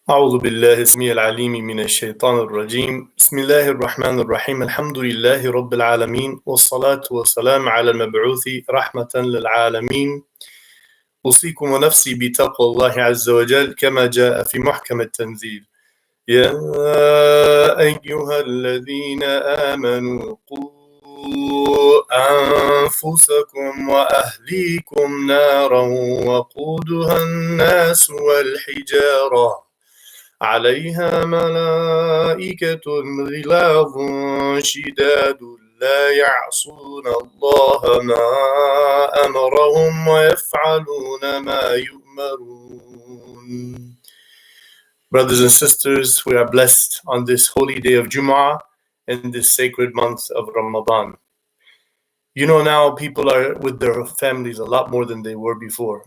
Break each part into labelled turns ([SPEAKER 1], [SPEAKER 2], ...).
[SPEAKER 1] أعوذ بالله السميع العليم من الشيطان الرجيم بسم الله الرحمن الرحيم الحمد لله رب العالمين والصلاة والسلام على المبعوث رحمة للعالمين أوصيكم ونفسي بتقوى الله عز وجل كما جاء في محكم التنزيل يا أيها الذين آمنوا قوا أنفسكم وأهليكم نارا وقودها الناس والحجارة عليها ملائكة غلاظ شداد لا يعصون الله ما أمرهم ويفعلون ما يؤمرون. Brothers and sisters, we are blessed on this holy day of Jumu'ah in this sacred month of Ramadan. You know, now people are with their families a lot more than they were before.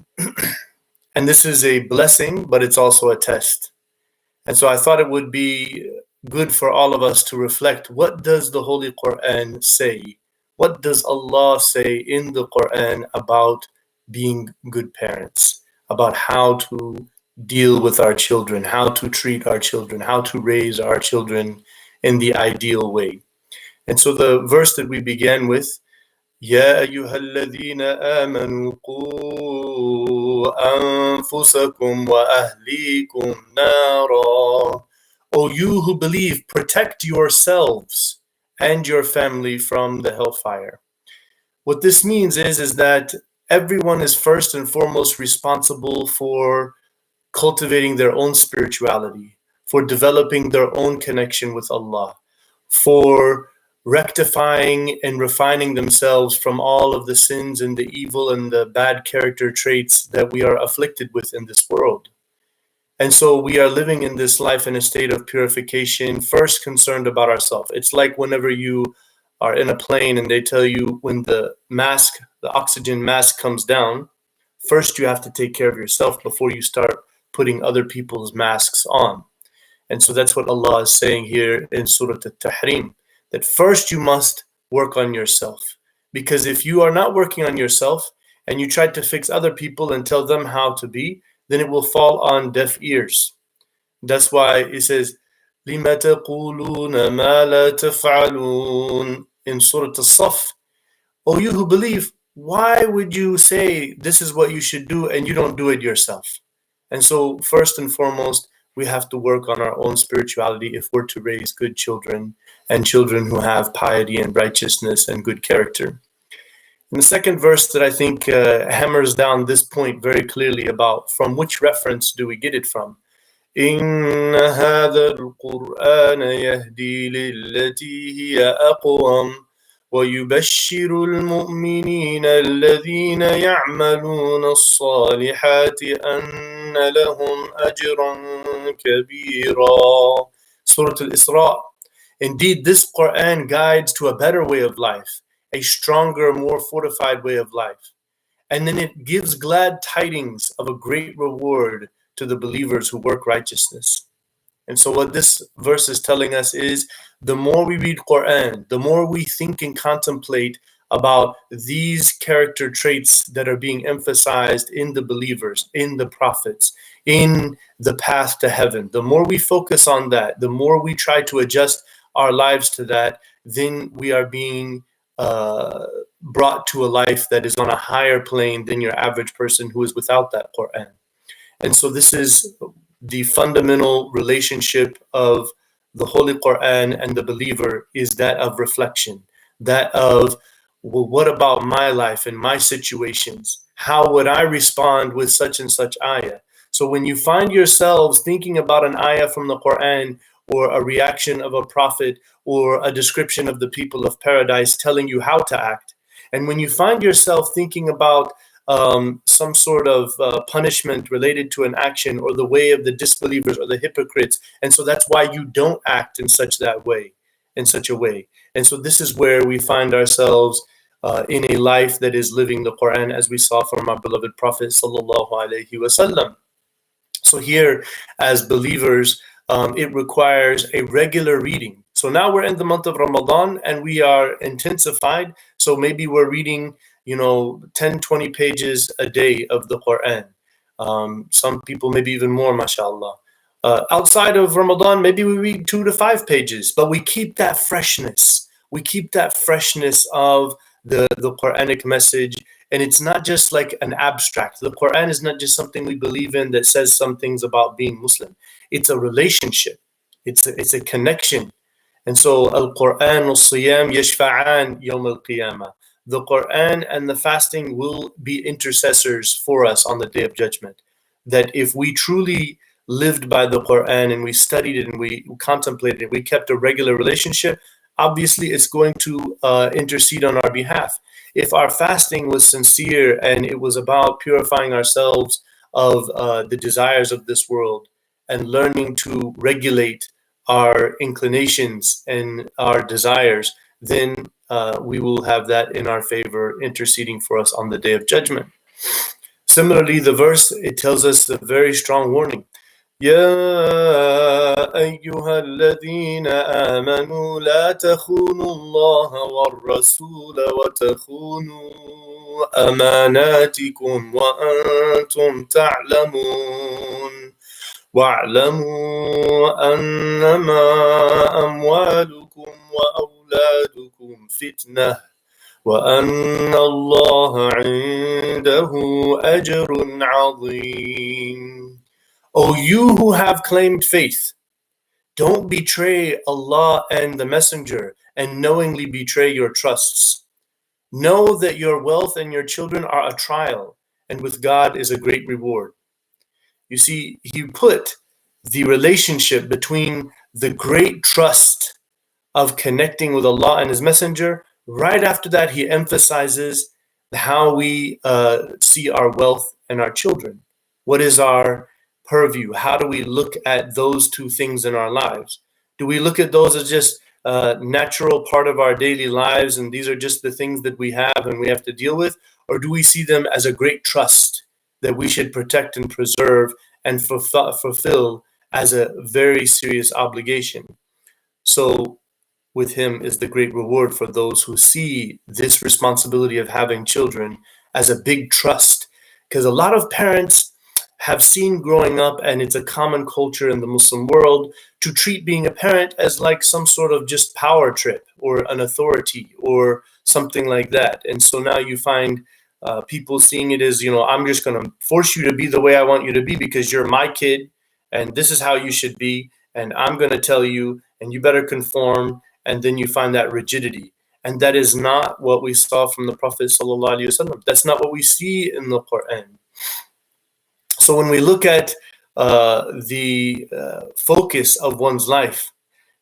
[SPEAKER 1] And this is a blessing, but it's also a test. And so I thought it would be good for all of us to reflect, what does the Holy Quran say? What does Allah say in the Quran about being good parents, about how to deal with our children, how to treat our children, how to raise our children in the ideal way? And so the verse that we began with, يا أيها الذين آمنوا قوا أنفسكم وأهليكم نارا. O you who believe, protect yourselves and your family from the hellfire. What this means is that everyone is first and foremost responsible for cultivating their own spirituality, for developing their own connection with Allah, for rectifying and refining themselves from all of the sins and the evil and the bad character traits that we are afflicted with in this world. And so we are living in this life in a state of purification, first concerned about ourselves. It's like whenever you are in a plane and they tell you when the oxygen mask comes down, first you have to take care of yourself before you start putting other people's masks on. And so that's what Allah is saying here in Surah At-Tahrim, that first you must work on yourself. Because if you are not working on yourself and you try to fix other people and tell them how to be, then it will fall on deaf ears. That's why it says, لِمَ تَقُولُونَ مَا لَا تَفْعَلُونَ in Surah As-Saff. O you who believe, why would you say this is what you should do and you don't do it yourself? And so first and foremost, we have to work on our own spirituality if we're to raise good children and children who have piety and righteousness and good character. And the second verse that I think hammers down this point very clearly about from which reference do we get it from. إِنَّ هَذَا الْقُرْآنَ يَهْدِي لِلَّتِي هِيَ أَقْوَمُ وَيُبَشِّرُ الْمُؤْمِنِينَ الَّذِينَ يَعْمَلُونَ الصَّالِحَاتِ أَنَّ لَهُمْ أَجْرًا كَبِيرًا. Surah Al-Isra. Indeed, this Quran guides to a better way of life, a stronger, more fortified way of life. And then it gives glad tidings of a great reward to the believers who work righteousness. And so what this verse is telling us is, the more we read Quran, the more we think and contemplate about these character traits that are being emphasized in the believers, in the prophets, in the path to heaven, the more we focus on that, the more we try to adjust our lives to that, then we are being brought to a life that is on a higher plane than your average person who is without that Quran. And so this is the fundamental relationship of the Holy Quran and the believer, is that of reflection, that of, well, what about my life and my situations? How would I respond with such and such ayah? So when you find yourselves thinking about an ayah from the Quran, or a reaction of a prophet, or a description of the people of paradise telling you how to act, and when you find yourself thinking about some sort of punishment related to an action, or the way of the disbelievers or the hypocrites, and so that's why you don't act in such a way. And so this is where we find ourselves in a life that is living the Quran, as we saw from our beloved Prophet sallallahu alaihi wasallam. So here, as believers, it requires a regular reading. So now we're in the month of Ramadan and we are intensified. So maybe we're reading 10, 20 pages a day of the Quran. Some people maybe even more, mashallah. Outside of Ramadan, maybe we read 2 to 5 pages, but we keep that freshness. We keep that freshness of the Quranic message. And it's not just like an abstract. The Quran is not just something we believe in that says some things about being Muslim. It's a relationship. It's a connection. And so Al-Quran al-Siyam yashfa'an yawm al-Qiyamah. The Quran and the fasting will be intercessors for us on the Day of Judgment. That if we truly lived by the Quran and we studied it and we contemplated it, we kept a regular relationship, obviously it's going to intercede on our behalf. If our fasting was sincere and it was about purifying ourselves of the desires of this world and learning to regulate our inclinations and our desires, then we will have that in our favor, interceding for us on the Day of Judgment. Similarly, the verse, it tells us a very strong warning. يا أيها الذين آمنوا لا تخونوا الله والرسول وتخونوا أماناتكم وأنتم تعلمون واعلموا أنما أموالكم وأولادكم فتنة وأن الله عنده أجر عظيم. O you who have claimed faith, don't betray Allah and the Messenger and knowingly betray your trusts. Know that your wealth and your children are a trial, and with God is a great reward. You see, he put the relationship between the great trust of connecting with Allah and His Messenger. Right after that, he emphasizes how we see our wealth and our children. What is our purview? How do we look at those two things in our lives? Do we look at those as just a natural part of our daily lives and these are just the things that we have and we have to deal with? Or do we see them as a great trust that we should protect and preserve and fulfill as a very serious obligation? So with him is the great reward for those who see this responsibility of having children as a big trust. Because a lot of parents have seen growing up, and it's a common culture in the Muslim world, to treat being a parent as like some sort of just power trip or an authority or something like that. And so now you find people seeing it as, I'm just going to force you to be the way I want you to be because you're my kid and this is how you should be. And I'm going to tell you and you better conform. And then you find that rigidity. And that is not what we saw from the Prophet ﷺ. That's not what we see in the Quran. So when we look at the focus of one's life,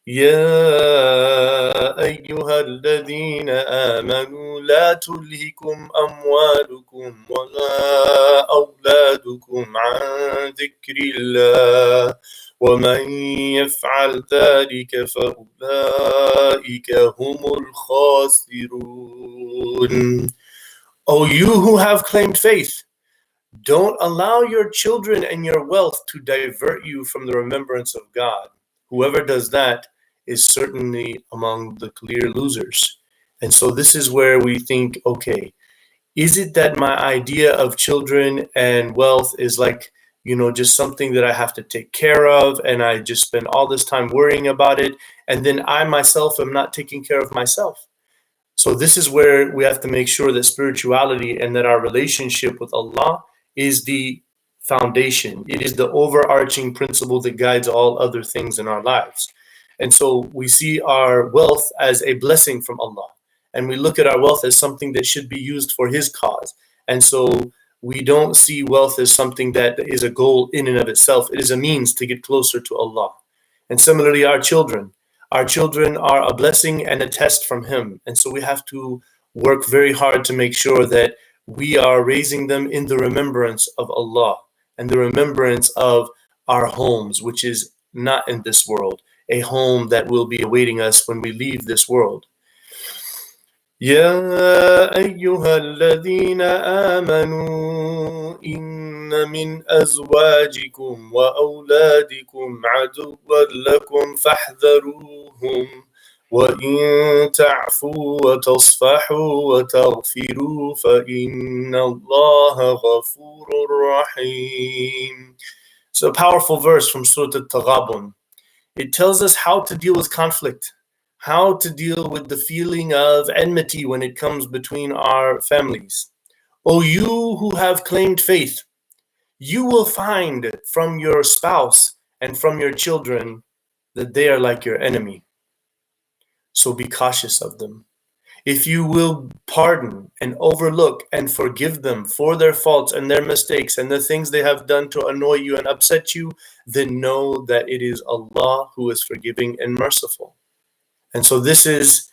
[SPEAKER 1] يا أيها الذين آمنوا لا تلهكم أموالكم ولا أولادكم عن ذكر الله ومن يفعل ذلك فأولئك هم الخاسرون. O you who have claimed faith, don't allow your children and your wealth to divert you from the remembrance of God. Whoever does that is certainly among the clear losers. And so this is where we think, okay, is it that my idea of children and wealth is like, just something that I have to take care of and I just spend all this time worrying about it and then I myself am not taking care of myself? So this is where we have to make sure that spirituality and that our relationship with Allah is the foundation. It is the overarching principle that guides all other things in our lives. And so we see our wealth as a blessing from Allah. And we look at our wealth as something that should be used for His cause. And so we don't see wealth as something that is a goal in and of itself. It is a means to get closer to Allah. And similarly, our children. Our children are a blessing and a test from Him. And so we have to work very hard to make sure that we are raising them in the remembrance of Allah and the remembrance of our homes, which is not in this world, a home that will be awaiting us when we leave this world. يا أيها الذين آمنوا إن من أزواجكم وأولادكم عدوا لكم فاحذروهم وإن تعفوا وتصفحوا وتغفروا فإن الله غفور رحيم. It's a powerful verse from Surah Al-Taghabun. It tells us how to deal with conflict, how to deal with the feeling of enmity when it comes between our families. O you who have claimed faith, you will find from your spouse and from your children that they are like your enemy. So be cautious of them. If you will pardon and overlook and forgive them for their faults and their mistakes and the things they have done to annoy you and upset you, then know that it is Allah who is forgiving and merciful. And so this is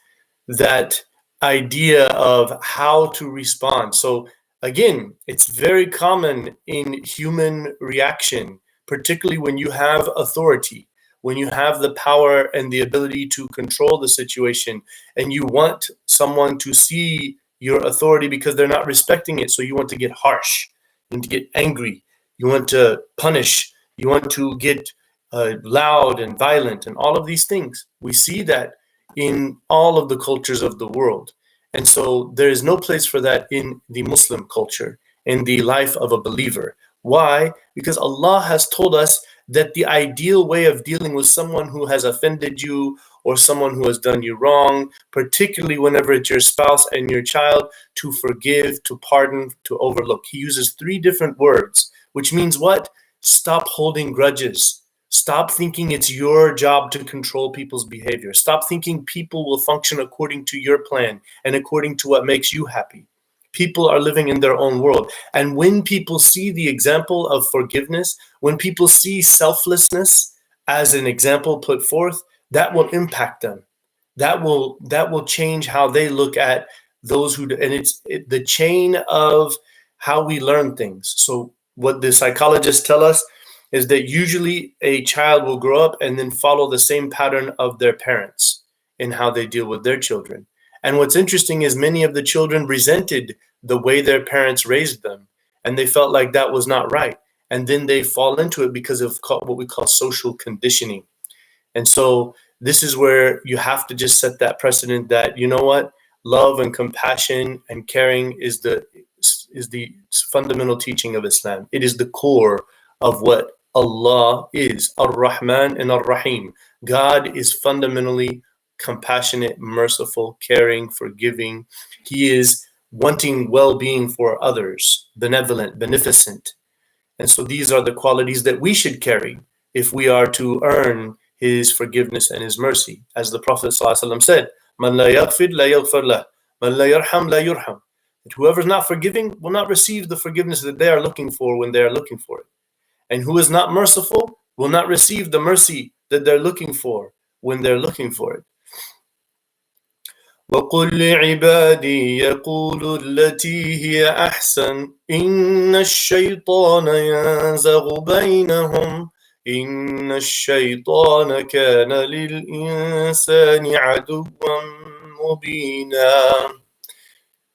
[SPEAKER 1] that idea of how to respond. So again, it's very common in human reaction, particularly when you have authority, when you have the power and the ability to control the situation, and you want someone to see your authority because they're not respecting it. So you want to get harsh, you want to get angry, you want to punish, you want to get loud and violent and all of these things. We see that in all of the cultures of the world. And so there is no place for that in the Muslim culture, in the life of a believer. Why? Because Allah has told us that the ideal way of dealing with someone who has offended you or someone who has done you wrong, particularly whenever it's your spouse and your child, to forgive, to pardon, to overlook. He uses 3 different words, which means what? Stop holding grudges. Stop thinking it's your job to control people's behavior. Stop thinking people will function according to your plan and according to what makes you happy. People are living in their own world. And when people see the example of forgiveness, when people see selflessness as an example put forth, that will impact them. That will change how they look at those who, and it's the chain of how we learn things. So what the psychologists tell us is that usually a child will grow up and then follow the same pattern of their parents in how they deal with their children. And what's interesting is many of the children resented the way their parents raised them, and they felt like that was not right. And then they fall into it because of what we call social conditioning. And so this is where you have to just set that precedent that, you know what, love and compassion and caring is the fundamental teaching of Islam. It is the core of what Allah is, Ar-Rahman and Ar-Rahim. God is fundamentally compassionate, merciful, caring, forgiving. He is wanting well-being for others, benevolent, beneficent. And so these are the qualities that we should carry if we are to earn His forgiveness and His mercy. As the Prophet ﷺ said, "Man la yaghfir la yaghfar lah, man la yarham la yurham." That whoever's not forgiving will not receive the forgiveness that they are looking for when they are looking for it. And who is not merciful will not receive the mercy that they're looking for when they're looking for it. وَقُلْ لِعِبَادِي يَقُولُوا الَّتِي هِيَ أَحْسَنُ إِنَّ الشَّيْطَانَ يَنزَغُ بَيْنَهُمْ إِنَّ الشَّيْطَانَ كَانَ لِلْإِنسَانِ عَدُوًّا مُبِينًا.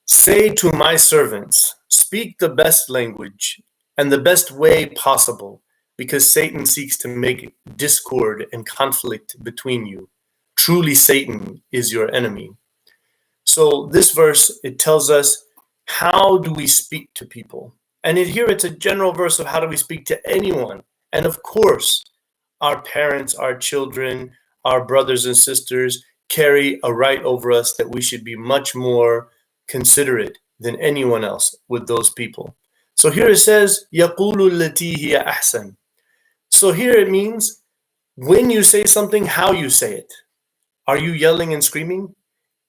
[SPEAKER 1] Say to my servants, speak the best language and the best way possible, because Satan seeks to make discord and conflict between you. Truly, Satan is your enemy. So this verse, it tells us, how do we speak to people? And here it's a general verse of how do we speak to anyone. And of course, our parents, our children, our brothers and sisters carry a right over us that we should be much more considerate than anyone else with those people. So here it says, يَقُولُ الَّتِي هِيَ أَحْسَنُ. So here it means when you say something, how you say it. Are you yelling and screaming?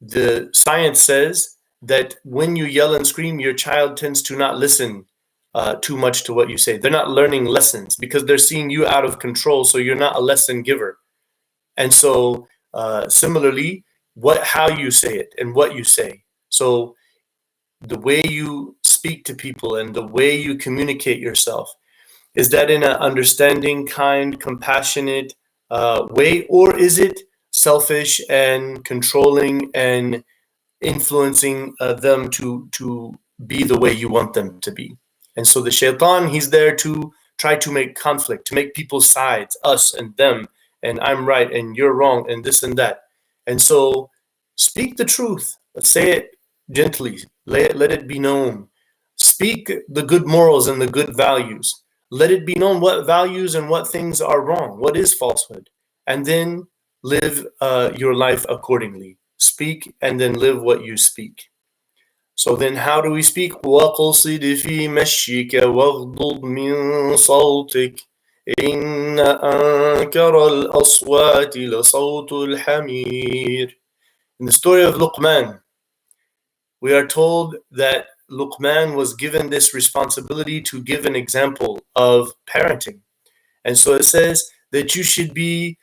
[SPEAKER 1] The science says that when you yell and scream, your child tends to not listen too much to what you say. They're not learning lessons because they're seeing you out of control, so you're not a lesson giver. And so similarly, how you say it and what you say. So the way you speak to people and the way you communicate yourself, is that in an understanding, kind, compassionate way, or is it selfish and controlling and influencing them to be the way you want them to be? And so the shaitan, he's there to try to make conflict, to make people's sides, us and them, and I'm right and you're wrong and this and that. And so speak the truth. Let's say it gently. Let it be known. Speak the good morals and the good values. Let it be known what values and what things are wrong, what is falsehood, and then live your life accordingly. Speak and then live what you speak. So then how do we speak? وَقْصِدْ فِي مَشْيِكَ وَاغْضُضْ مِنْ صَوْتِكَ إِنَّ أَنْكَرَ الْأَصْوَاتِ لَصَوْتُ الْحَمِيرِ. In the story of Luqman, we are told that Luqman was given this responsibility to give an example of parenting. And so it says that you should be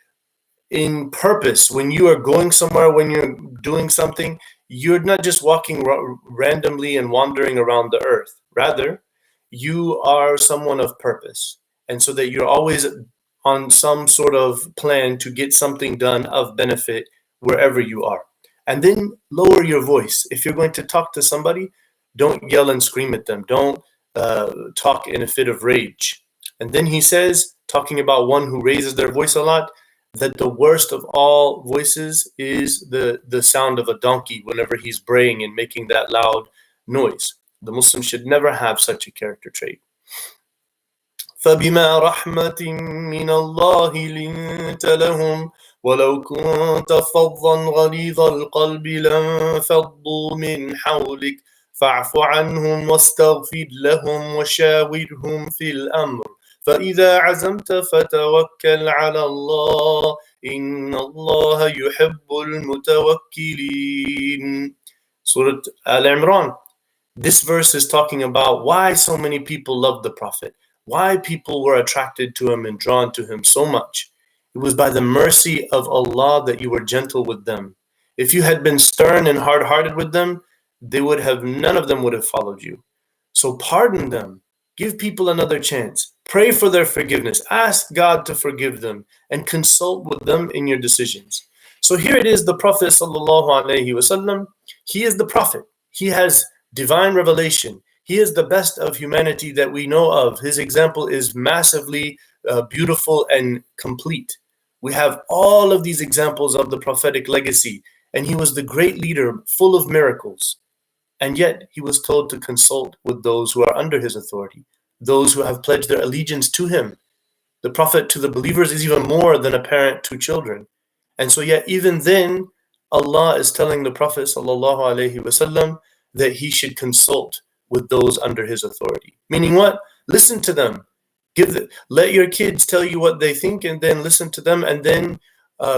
[SPEAKER 1] in purpose when you are going somewhere, when you're doing something. You're not just walking randomly and wandering around the earth. Rather, you are someone of purpose. And so that you're always on some sort of plan to get something done of benefit wherever you are. And then lower your voice. If you're going to talk to somebody, don't yell and scream at them. Don't talk in a fit of rage. And then he says, talking about one who raises their voice a lot, that the worst of all voices is the sound of a donkey whenever he's braying and making that loud noise. The Muslim should never have such a character trait. فَبِمَا رَحْمَةٍ مِّنَ اللَّهِ لِنْتَ لَهُمْ وَلَوْ كُنْتَ فَظًّا غَلِيظَ الْقَلْبِ لَانفَضُّوا مِنْ حَوْلِكَ فَاعْفُ عَنْهُمْ وَاسْتَغْفِرْ لَهُمْ وَشَاوِرْهُمْ فِي الْأَمْرِ فَإِذَا عَزَمْتَ فَتَوَكَّلْ عَلَى اللَّهِ إِنَّ اللَّهَ يُحِبُّ الْمُتَوَكِّلِينَ. Surah Al-Imran. This verse is talking about why so many people loved the Prophet, why people were attracted to him and drawn to him so much. It was by the mercy of Allah that you were gentle with them. If you had been stern and hard-hearted with them, none of them would have followed you. So pardon them. Give people another chance. Pray for their forgiveness. Ask God to forgive them and consult with them in your decisions. So here it is, the Prophet ﷺ, he is the Prophet. He has divine revelation. He is the best of humanity that we know of. His example is massively beautiful and complete. We have all of these examples of the prophetic legacy, and he was the great leader, full of miracles. And yet he was told to consult with those who are under his authority, those who have pledged their allegiance to him. The Prophet to the believers is even more than a parent to children. And so yet even then, Allah is telling the Prophet ﷺ that he should consult with those under his authority. Meaning what? Listen to them. Let your kids tell you what they think, and then listen to them, and then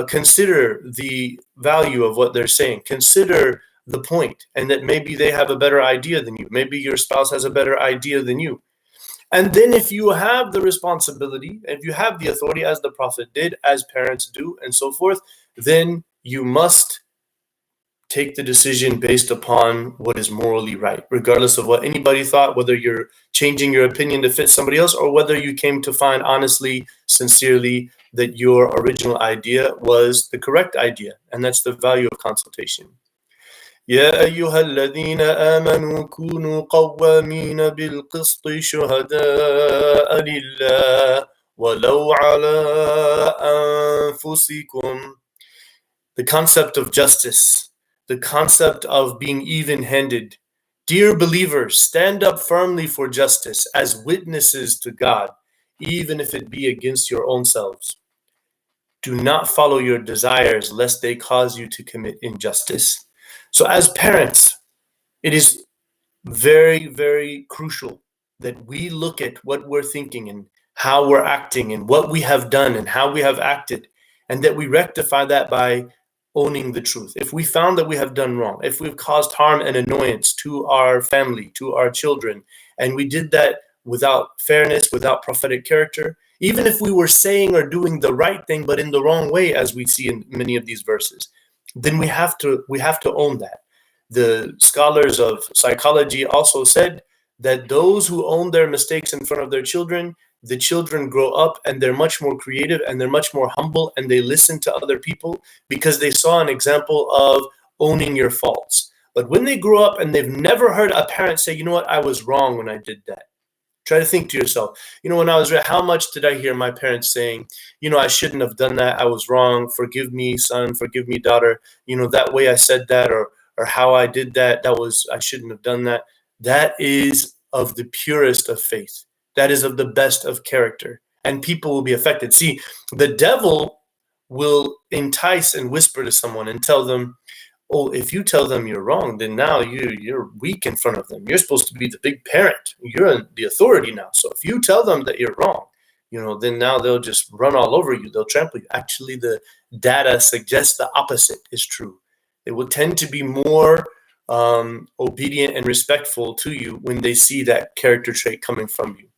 [SPEAKER 1] consider the value of what they're saying. Consider the point, and that maybe they have a better idea than you. Maybe your spouse has a better idea than you. And then if you have the responsibility, if you have the authority, as the Prophet did, as parents do, and so forth, then you must take the decision based upon what is morally right, regardless of what anybody thought, whether you're changing your opinion to fit somebody else, or whether you came to find honestly, sincerely, that your original idea was the correct idea. And that's the value of consultation. يا أيها الذين آمنوا كونوا قوامين بالقسط شهداء لله ولو على أنفسكم. The concept of justice, the concept of being even-handed. Dear believers, stand up firmly for justice as witnesses to God, even if it be against your own selves. Do not follow your desires, lest they cause you to commit injustice. So as parents, it is very, very crucial that we look at what we're thinking and how we're acting and what we have done and how we have acted, and that we rectify that by owning the truth. If we found that we have done wrong, if we've caused harm and annoyance to our family, to our children, and we did that without fairness, without prophetic character, even if we were saying or doing the right thing but in the wrong way, as we see in many of these verses, then we have to own that. The scholars of psychology also said that those who own their mistakes in front of their children, the children grow up and they're much more creative and they're much more humble, and they listen to other people because they saw an example of owning your faults. But when they grow up and they've never heard a parent say, you know what, I was wrong when I did that. Try to think to yourself, when I was how much did I hear my parents saying, I shouldn't have done that. I was wrong. Forgive me, son. Forgive me, daughter. That way I said that, or how I did that, I shouldn't have done that. That is of the purest of faith. that is of the best of character, and people will be affected. See, the devil will entice and whisper to someone and tell them, oh, if you tell them you're wrong, then now you're weak in front of them. You're supposed to be the big parent. You're the authority now. So if you tell them that you're wrong, then now they'll just run all over you. They'll trample you. Actually, the data suggests the opposite is true. They will tend to be more obedient and respectful to you when they see that character trait coming from you.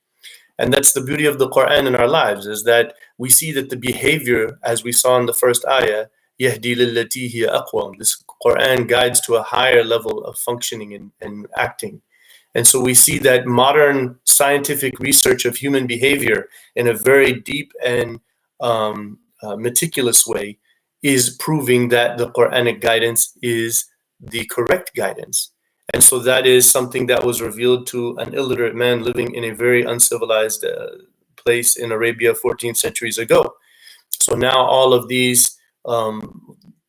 [SPEAKER 1] And that's the beauty of the Quran in our lives, is that we see that the behavior, as we saw in the first ayah, يَهْدِي لِلَّتِي هِيَ أَقْوَمُ. This Quran guides to a higher level of functioning and acting. And so we see that modern scientific research of human behavior in a very deep and meticulous way is proving that the Quranic guidance is the correct guidance. And so that is something that was revealed to an illiterate man living in a very uncivilized place in Arabia 14 centuries ago. So now all of these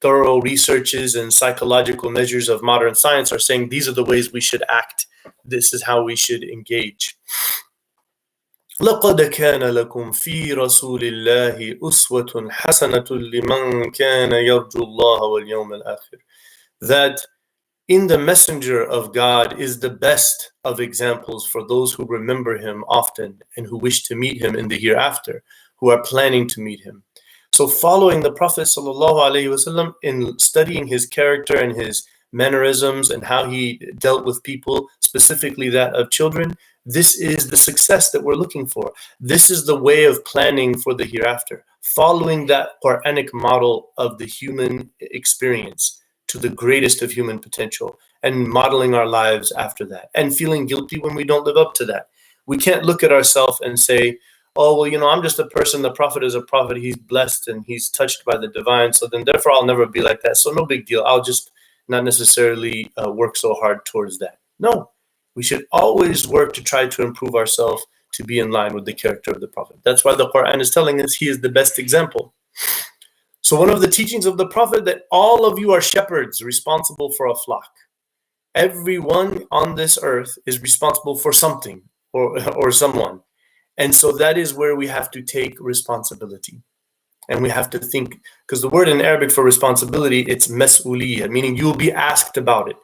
[SPEAKER 1] thorough researches and psychological measures of modern science are saying these are the ways we should act. This is how we should engage. لَقَدْ كَانَ لَكُمْ فِي رَسُولِ اللَّهِ أُسْوَةٌ حَسَنَةٌ لِمَنْ كَانَ يَرْجُو اللَّهَ وَالْيَوْمَ الْآخِرِ. That in the messenger of God is the best of examples for those who remember him often and who wish to meet him in the hereafter, who are planning to meet him. So following the Prophet ﷺ in studying his character and his mannerisms and how he dealt with people, specifically that of children, this is the success that we're looking for. This is the way of planning for the hereafter, following that Quranic model of the human experience to the greatest of human potential and modeling our lives after that and feeling guilty when we don't live up to that. We can't look at ourselves and say, oh, well, I'm just a person. The Prophet is a prophet. He's blessed and he's touched by the divine. So then therefore I'll never be like that. So no big deal. I'll just not necessarily work so hard towards that. No, we should always work to try to improve ourselves to be in line with the character of the Prophet. That's why the Quran is telling us he is the best example. So one of the teachings of the Prophet that all of you are shepherds responsible for a flock. Everyone on this earth is responsible for something or someone. And so that is where we have to take responsibility. And we have to think, because the word in Arabic for responsibility, it's mas'uliyah, meaning you'll be asked about it.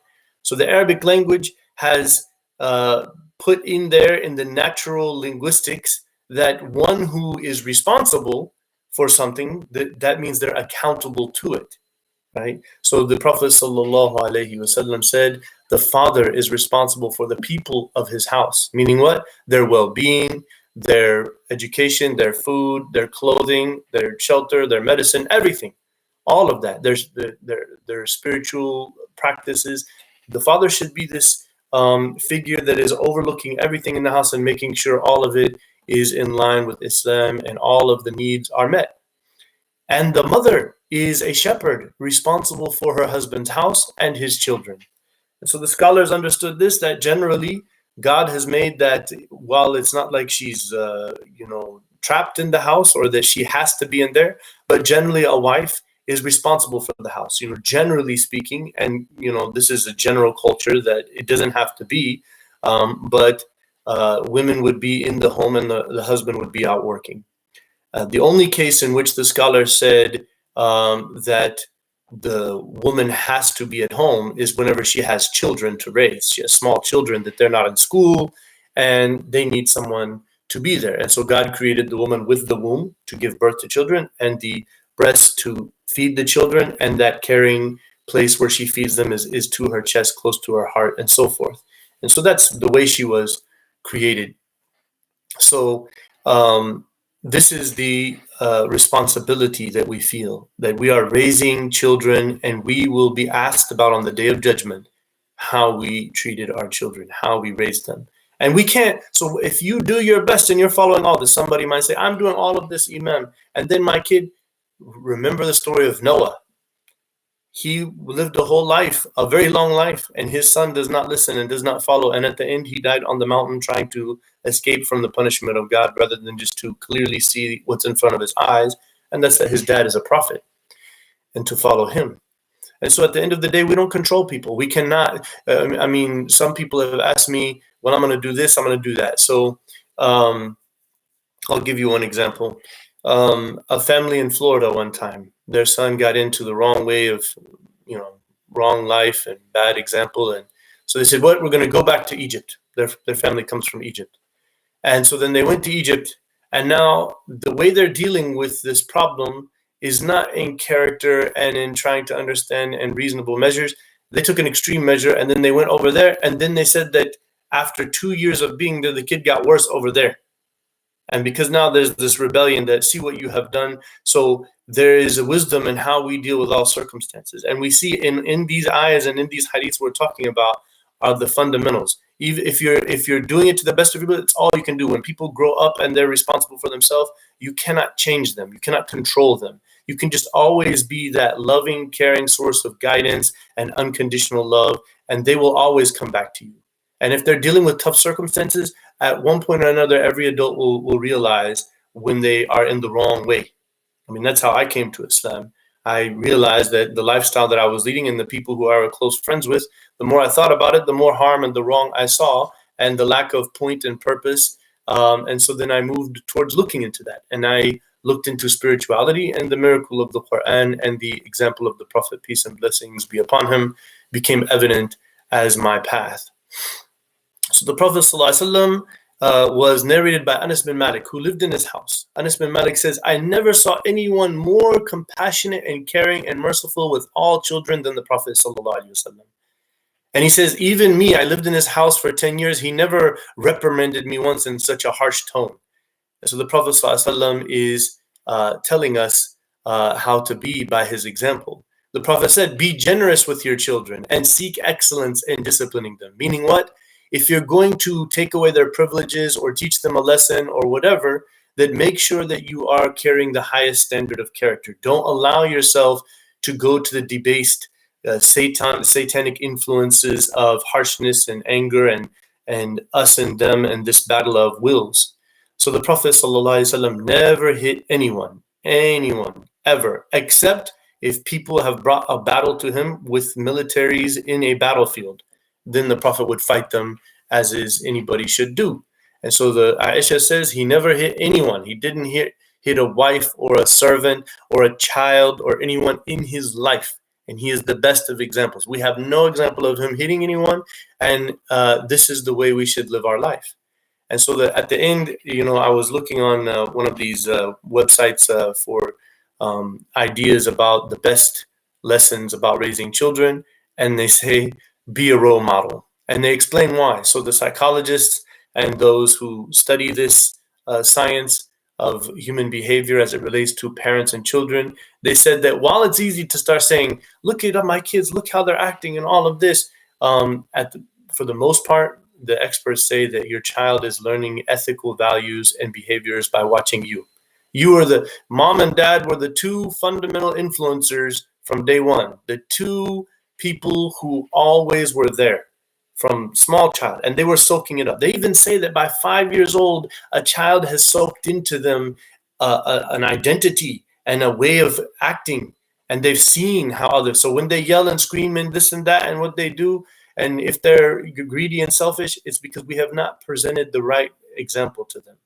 [SPEAKER 1] So the Arabic language has put in there in the natural linguistics that one who is responsible for something, that means they're accountable to it, right? So the Prophet ﷺ said, the father is responsible for the people of his house, meaning what? Their well-being, their education, their food, their clothing, their shelter, their medicine, everything, all of that. There's their spiritual practices. The father should be this figure that is overlooking everything in the house and making sure all of it is in line with Islam and all of the needs are met. And the mother is a shepherd responsible for her husband's house and his children. And so the scholars understood this, that generally God has made that while it's not like she's, trapped in the house or that she has to be in there, but generally a wife is responsible for the house, generally speaking. And, this is a general culture that it doesn't have to be, but women would be in the home and the husband would be out working. The only case in which the scholars said that the woman has to be at home is whenever she has children to raise. She has small children that they're not in school and they need someone to be there. And so God created the woman with the womb to give birth to children and the breast to feed the children, and that carrying place where she feeds them is to her chest, close to her heart, and so forth. And so that's the way she was created. So this is the responsibility that we feel, that we are raising children and we will be asked about on the day of judgment how we treated our children, how we raised them. And we can't, so if you do your best and you're following all this, somebody might say, I'm doing all of this, Imam, and then my kid, remember the story of Noah. He lived a whole life, a very long life, and his son does not listen and does not follow. And at the end, he died on the mountain trying to escape from the punishment of God rather than just to clearly see what's in front of his eyes. And that's that his dad is a prophet and to follow him. And so at the end of the day, we don't control people. We cannot, some people have asked me, well, I'm going to do this, I'm going to do that. So I'll give you one example. A family in Florida one time, their son got into the wrong way of, wrong life and bad example. And so they said, what, we're going to go back to Egypt. Their family comes from Egypt. And so then they went to Egypt. And now the way they're dealing with this problem is not in character and in trying to understand and reasonable measures. They took an extreme measure and then they went over there. And then they said that after 2 years of being there, the kid got worse over there. And because now there's this rebellion that see what you have done. So there is a wisdom in how we deal with all circumstances. And we see in these ayahs and in these hadiths we're talking about are the fundamentals. Even if you're doing it to the best of your ability, it's all you can do. When people grow up and they're responsible for themselves, you cannot change them. You cannot control them. You can just always be that loving, caring source of guidance and unconditional love, and they will always come back to you. And if they're dealing with tough circumstances, at one point or another, every adult will realize when they are in the wrong way. I mean, that's how I came to Islam. I realized that the lifestyle that I was leading and the people who I were close friends with, the more I thought about it, the more harm and the wrong I saw and the lack of point and purpose. And so then I moved towards looking into that. And I looked into spirituality, and the miracle of the Quran and the example of the Prophet, peace and blessings be upon him, became evident as my path. So the Prophet ﷺ was narrated by Anas bin Malik, who lived in his house. Anas bin Malik says, I never saw anyone more compassionate and caring and merciful with all children than the Prophet ﷺ. And he says, even me, I lived in his house for 10 years. He never reprimanded me once in such a harsh tone. And so the Prophet ﷺ is telling us how to be by his example. The Prophet said, be generous with your children and seek excellence in disciplining them. Meaning what? If you're going to take away their privileges or teach them a lesson or whatever, then make sure that you are carrying the highest standard of character. Don't allow yourself to go to the debased satanic influences of harshness and anger and us and them and this battle of wills. So the Prophet ﷺ never hit anyone, ever, except if people have brought a battle to him with militaries in a battlefield. Then the Prophet would fight them as is anybody should do. And so the Aisha says he never hit anyone. He didn't hit a wife or a servant or a child or anyone in his life. And he is the best of examples. We have no example of him hitting anyone. And this is the way we should live our life. And so at the end, I was looking on one of these websites for ideas about the best lessons about raising children. And they say, be a role model. And they explain why. So the psychologists and those who study this science of human behavior as it relates to parents and children, they said that while it's easy to start saying, look at my kids, look how they're acting and all of this, for the most part, the experts say that your child is learning ethical values and behaviors by watching you. Mom and dad were the two fundamental influencers from day one, the two people who always were there from small child, and they were soaking it up. They even say that by 5 years old, a child has soaked into them an identity and a way of acting, and they've seen how others. So when they yell and scream and this and that and what they do, and if they're greedy and selfish, it's because we have not presented the right example to them.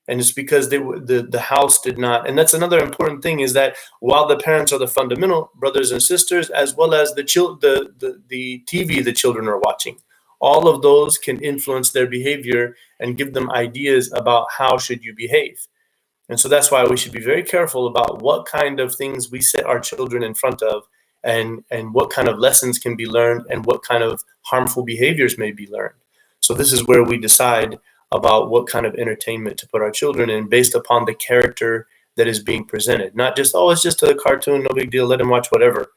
[SPEAKER 1] And it's because the house did not. And that's another important thing, is that while the parents are the fundamental brothers and sisters, as well as the TV the children are watching, all of those can influence their behavior and give them ideas about how should you behave. And so that's why we should be very careful about what kind of things we set our children in front of, and what kind of lessons can be learned and what kind of harmful behaviors may be learned. So this is where we decide about what kind of entertainment to put our children in based upon the character that is being presented. Not just, it's just a cartoon, no big deal, let them watch whatever.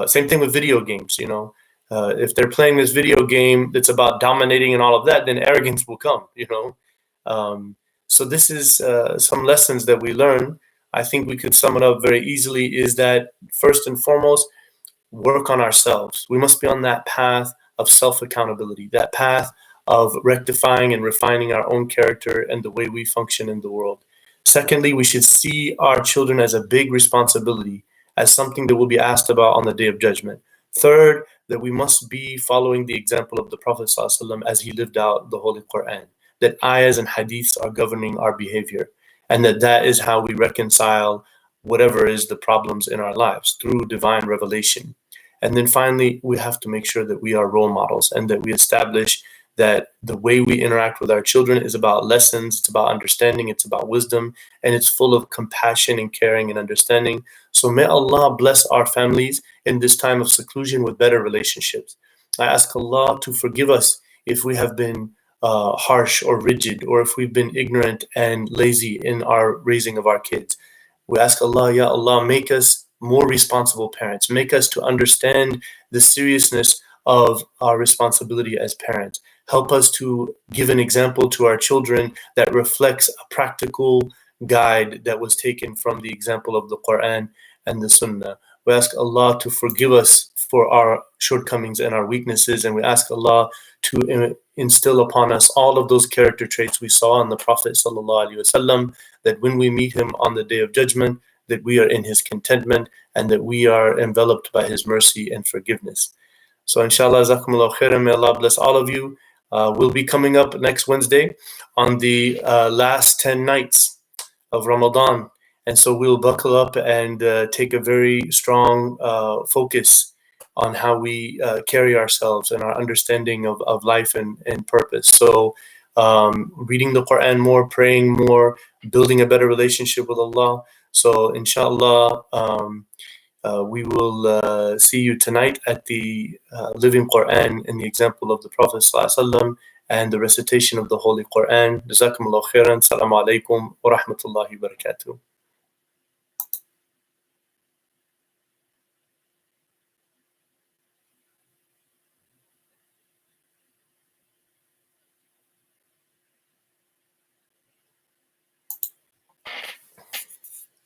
[SPEAKER 1] Same thing with video games, if they're playing this video game that's about dominating and all of that, then arrogance will come, So this is some lessons that we learn. I think we could sum it up very easily, is that first and foremost, work on ourselves. We must be on that path of self-accountability, that path of rectifying and refining our own character and the way we function in the world. Secondly, we should see our children as a big responsibility, as something that will be asked about on the Day of Judgment. Third, that we must be following the example of the Prophet ﷺ as he lived out the Holy Quran. that ayahs and hadiths are governing our behavior, and that is how we reconcile whatever is the problems in our lives through divine revelation. And then finally, we have to make sure that we are role models and that we establish that the way we interact with our children is about lessons, it's about understanding, it's about wisdom, and it's full of compassion and caring and understanding. So may Allah bless our families in this time of seclusion with better relationships. I ask Allah to forgive us if we have been harsh or rigid, or if we've been ignorant and lazy in our raising of our kids. We ask Allah, Ya Allah, make us more responsible parents. Make us to understand the seriousness of our responsibility as parents. Help us to give an example to our children that reflects a practical guide that was taken from the example of the Quran and the Sunnah. We ask Allah to forgive us for our shortcomings and our weaknesses, and we ask Allah to instill upon us all of those character traits we saw in the Prophet ﷺ, that when we meet him on the Day of Judgment, that we are in his contentment and that we are enveloped by his mercy and forgiveness. So inshallah, jazakumullah khairan, may Allah bless all of you. We'll be coming up next Wednesday on the last 10 nights of Ramadan. And so we'll buckle up and take a very strong focus on how we carry ourselves and our understanding of life and purpose. So reading the Quran more, praying more, building a better relationship with Allah. So inshallah, we will see you tonight at the living Quran in the example of the Prophet ﷺ and the recitation of the Holy Quran. Jazakumullah khairan. Assalamu alaikum wa rahmatullahi wa barakatuh.